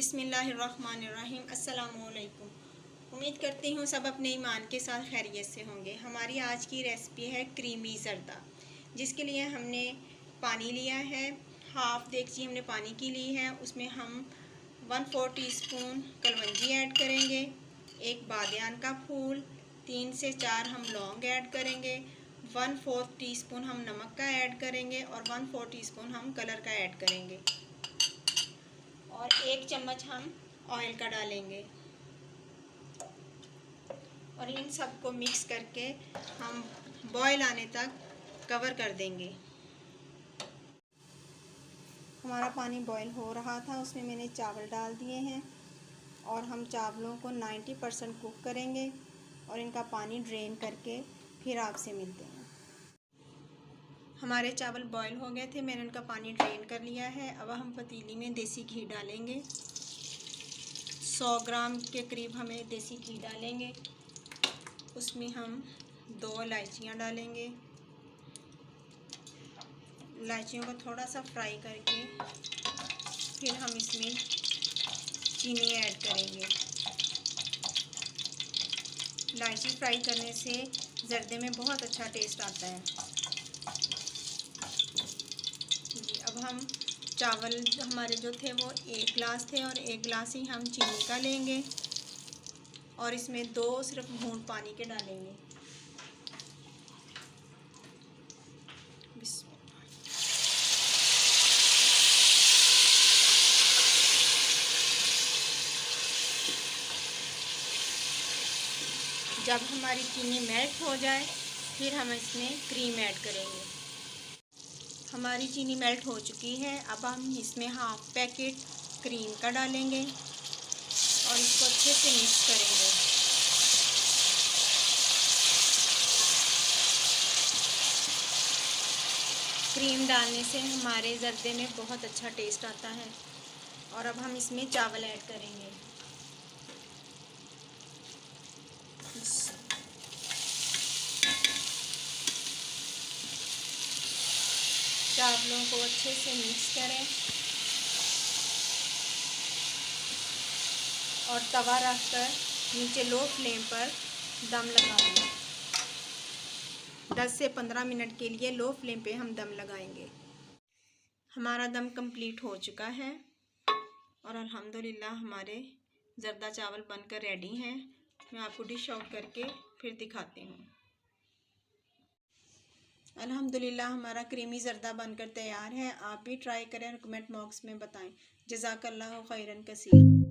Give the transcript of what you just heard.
बिस्मिल्लाहिर्रहमानिर्रहीम। अस्सलामुअलैकुम। उम्मीद करती हूँ सब अपने ईमान के साथ खैरियत से होंगे। हमारी आज की रेसिपी है क्रीमी ज़र्दा, जिसके लिए हमने पानी लिया है। हाफ़ देगची हमने पानी की ली है। उसमें हम 1/4 टीस्पून कलवंजी ऐड करेंगे, एक बादियान का फूल, 3 से 4 हम लौंग ऐड करेंगे, 1/4 टीस्पून हम नमक का ऐड करेंगे और 1/4 टीस्पून हम कलर का ऐड करेंगे और 1 चम्मच हम ऑयल का डालेंगे और इन सबको मिक्स करके हम बॉयल आने तक कवर कर देंगे। हमारा पानी बॉयल हो रहा था, उसमें मैंने चावल डाल दिए हैं और हम चावलों को 90% कुक करेंगे और इनका पानी ड्रेन करके फिर आपसे मिलते हैं। हमारे चावल बॉयल हो गए थे, मैंने उनका पानी ड्रेन कर लिया है। अब हम पतीली में देसी घी डालेंगे। 100 ग्राम के करीब हमें देसी घी डालेंगे। उसमें हम 2 इलायचियाँ डालेंगे। इलायचियों को थोड़ा सा फ्राई करके फिर हम इसमें चीनी ऐड करेंगे। इलायची फ्राई करने से ज़र्दे में बहुत अच्छा टेस्ट आता है। अब हम चावल हमारे जो थे वो 1 गिलास थे और 1 गिलास ही हम चीनी का लेंगे और इसमें 2 सिर्फ बूंद पानी के डालेंगे। जब हमारी चीनी मेल्ट हो जाए फिर हम इसमें क्रीम ऐड करेंगे। हमारी चीनी मेल्ट हो चुकी है। अब हम इसमें हाफ पैकेट क्रीम का डालेंगे और इसको अच्छे से मिक्स करेंगे। क्रीम डालने से हमारे ज़र्दे में बहुत अच्छा टेस्ट आता है। और अब हम इसमें चावल ऐड करेंगे। चावलों को अच्छे से मिक्स करें और तवा रखकर नीचे लो फ्लेम पर दम लगाएंगे। 10 से 15 मिनट के लिए लो फ्लेम पे हम दम लगाएंगे। हमारा दम कंप्लीट हो चुका है और अल्हम्दुलिल्लाह हमारे ज़र्दा चावल बनकर रेडी हैं। मैं आपको डिश आउट करके फिर दिखाती हूँ। अल्हम्दुलिल्लाह हमारा क्रीमी ज़र्दा बनकर तैयार है। आप भी ट्राई करें और कमेंट बॉक्स में बताएं। जज़ाकल्लाहु खैरन कसीर।